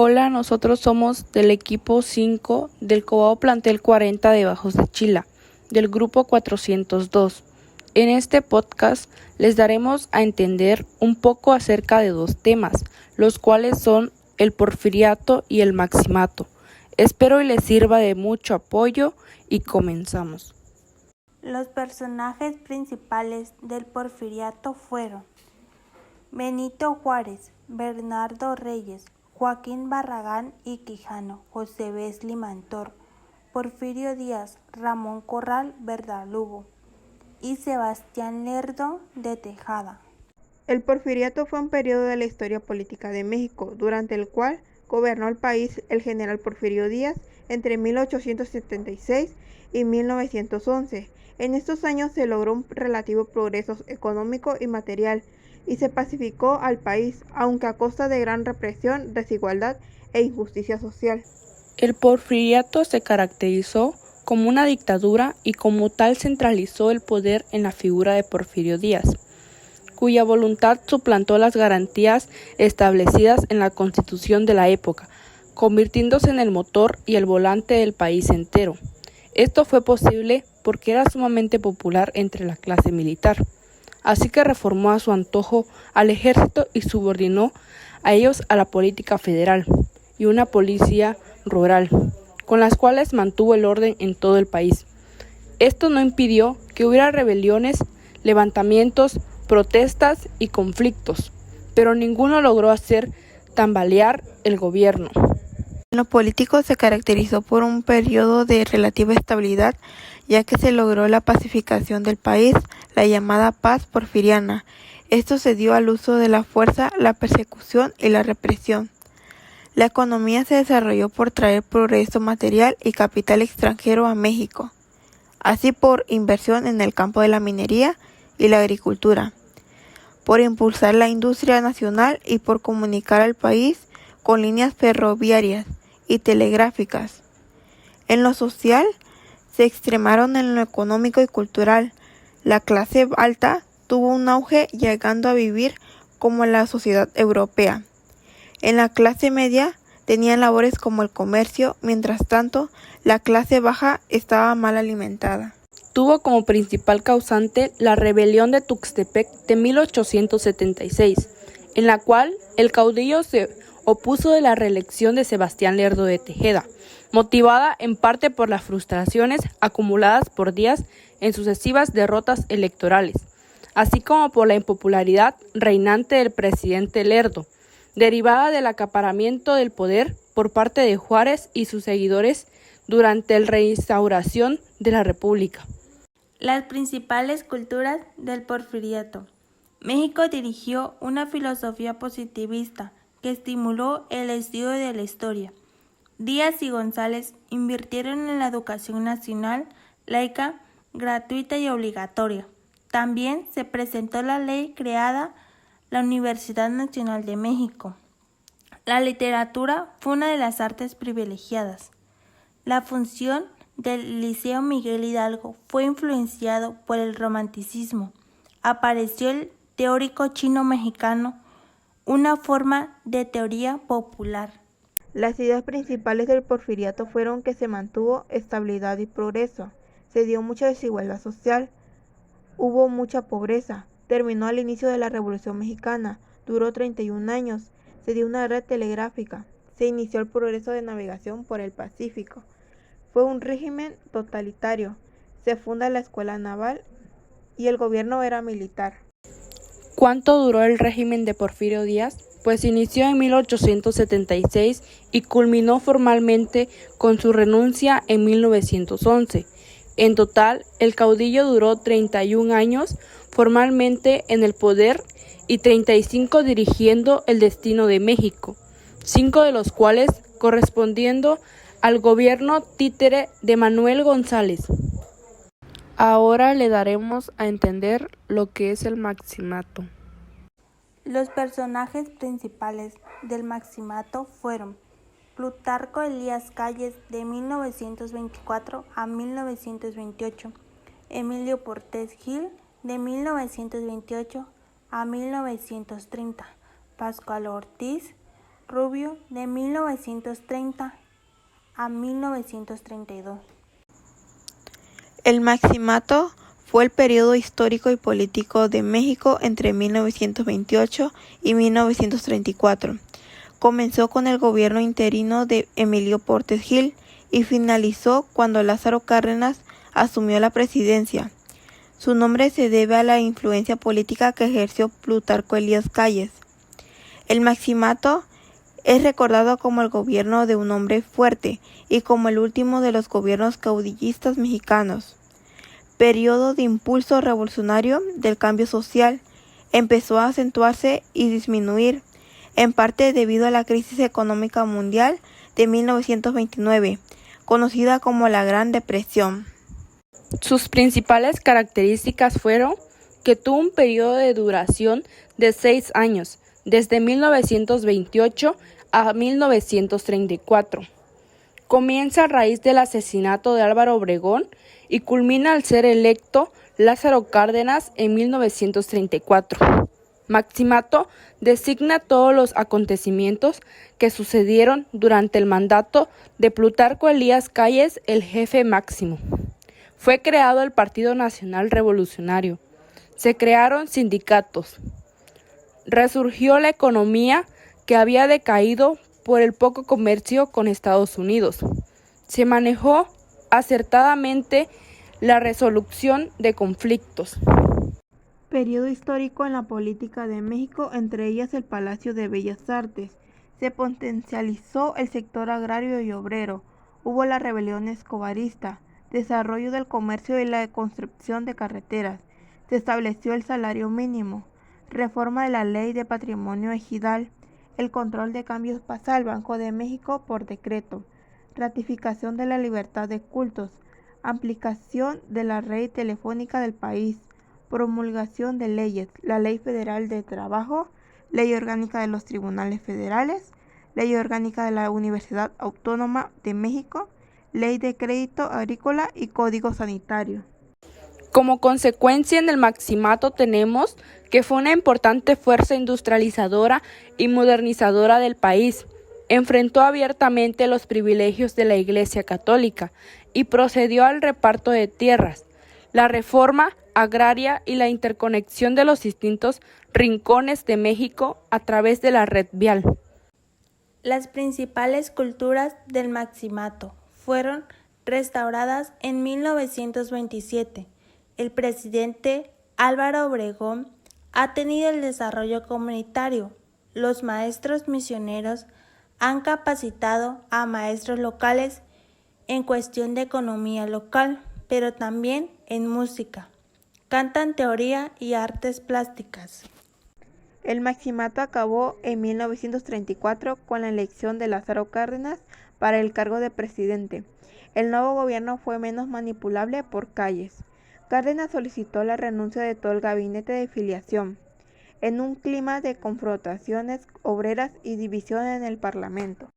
Hola, nosotros somos del equipo 5 del Cobao Plantel 40 de Bajos de Chila, del grupo 402. En este podcast les daremos a entender un poco acerca de dos temas, los cuales son el porfiriato y el maximato. Espero y les sirva de mucho apoyo y comenzamos. Los personajes principales del porfiriato fueron Benito Juárez, Bernardo Reyes, Joaquín Barragán y Quijano, José Vesely Mantor, Porfirio Díaz, Ramón Corral Verdalugo y Sebastián Lerdo de Tejada. El porfiriato fue un periodo de la historia política de México, durante el cual gobernó el país el general Porfirio Díaz entre 1876 y 1911. En estos años se logró un relativo progreso económico y material, y se pacificó al país, aunque a costa de gran represión, desigualdad e injusticia social. El porfiriato se caracterizó como una dictadura y como tal centralizó el poder en la figura de Porfirio Díaz, cuya voluntad suplantó las garantías establecidas en la Constitución de la época, convirtiéndose en el motor y el volante del país entero. Esto fue posible porque era sumamente popular entre la clase militar, así que reformó a su antojo al ejército y subordinó a ellos a la política federal y una policía rural, con las cuales mantuvo el orden en todo el país. Esto no impidió que hubiera rebeliones, levantamientos, protestas y conflictos, pero ninguno logró hacer tambalear el gobierno. En lo político se caracterizó por un periodo de relativa estabilidad, ya que se logró la pacificación del país, la llamada paz porfiriana. Esto se dio al uso de la fuerza, la persecución y la represión. La economía se desarrolló por traer progreso material y capital extranjero a México, así por inversión en el campo de la minería y la agricultura, por impulsar la industria nacional y por comunicar al país con líneas ferroviarias y telegráficas. En lo social, se extremaron en lo económico y cultural. La clase alta tuvo un auge, llegando a vivir como en la sociedad europea. En la clase media tenían labores como el comercio, mientras tanto, la clase baja estaba mal alimentada. Tuvo como principal causante la rebelión de Tuxtepec de 1876, en la cual el caudillo se opuso de la reelección de Sebastián Lerdo de Tejada, motivada en parte por las frustraciones acumuladas por Díaz en sucesivas derrotas electorales, así como por la impopularidad reinante del presidente Lerdo, derivada del acaparamiento del poder por parte de Juárez y sus seguidores durante la reinstauración de la República. Las principales culturas del porfiriato. México dirigió una filosofía positivista que estimuló el estudio de la historia. Díaz y González invirtieron en la educación nacional, laica, gratuita y obligatoria. También se presentó la ley creada la Universidad Nacional de México. La literatura fue una de las artes privilegiadas. La función del Liceo Miguel Hidalgo fue influenciado por el romanticismo. Apareció el teórico chino-mexicano, una forma de teoría popular. Las ideas principales del porfiriato fueron que se mantuvo estabilidad y progreso, se dio mucha desigualdad social, hubo mucha pobreza, terminó al inicio de la Revolución Mexicana, duró 31 años, se dio una red telegráfica, se inició el progreso de navegación por el Pacífico, fue un régimen totalitario, se funda la escuela naval y el gobierno era militar. ¿Cuánto duró el régimen de Porfirio Díaz? Pues inició en 1876 y culminó formalmente con su renuncia en 1911. En total, el caudillo duró 31 años formalmente en el poder y 35 dirigiendo el destino de México, 5 de los cuales correspondiendo al gobierno títere de Manuel González. Ahora le daremos a entender lo que es el maximato. Los personajes principales del maximato fueron Plutarco Elías Calles de 1924 a 1928, Emilio Portes Gil de 1928 a 1930, Pascual Ortiz, Rubio de 1930 a 1932. El Maximato fue el periodo histórico y político de México entre 1928 y 1934. Comenzó con el gobierno interino de Emilio Portes Gil y finalizó cuando Lázaro Cárdenas asumió la presidencia. Su nombre se debe a la influencia política que ejerció Plutarco Elías Calles. El Maximato es recordado como el gobierno de un hombre fuerte y como el último de los gobiernos caudillistas mexicanos. Periodo de impulso revolucionario del cambio social, empezó a acentuarse y disminuir, en parte debido a la crisis económica mundial de 1929, conocida como la Gran Depresión. Sus principales características fueron que tuvo un periodo de duración de 6 años, desde 1928 a 1934. Comienza a raíz del asesinato de Álvaro Obregón y culmina al ser electo Lázaro Cárdenas en 1934. Maximato designa todos los acontecimientos que sucedieron durante el mandato de Plutarco Elías Calles, el jefe máximo. Fue creado el Partido Nacional Revolucionario. Se crearon sindicatos. Resurgió la economía que había decaído por el poco comercio con Estados Unidos. Se manejó acertadamente la resolución de conflictos. Periodo histórico en la política de México, entre ellas el Palacio de Bellas Artes. Se potencializó el sector agrario y obrero. Hubo la rebelión escobarista, desarrollo del comercio y la construcción de carreteras. Se estableció el salario mínimo, reforma de la ley de patrimonio ejidal, el control de cambios pasa al Banco de México por decreto, ratificación de la libertad de cultos, aplicación de la red telefónica del país, promulgación de leyes, la Ley Federal de Trabajo, Ley Orgánica de los Tribunales Federales, Ley Orgánica de la Universidad Autónoma de México, Ley de Crédito Agrícola y Código Sanitario. Como consecuencia, en el Maximato tenemos que fue una importante fuerza industrializadora y modernizadora del país. Enfrentó abiertamente los privilegios de la Iglesia Católica y procedió al reparto de tierras, la reforma agraria y la interconexión de los distintos rincones de México a través de la red vial. Las principales culturas del Maximato fueron restauradas en 1927. El presidente Álvaro Obregón ha tenido el desarrollo comunitario. Los maestros misioneros han capacitado a maestros locales en cuestión de economía local, pero también en música. Cantan teoría y artes plásticas. El Maximato acabó en 1934 con la elección de Lázaro Cárdenas para el cargo de presidente. El nuevo gobierno fue menos manipulable por Calles. Cárdenas solicitó la renuncia de todo el gabinete de filiación, en un clima de confrontaciones obreras y división en el Parlamento.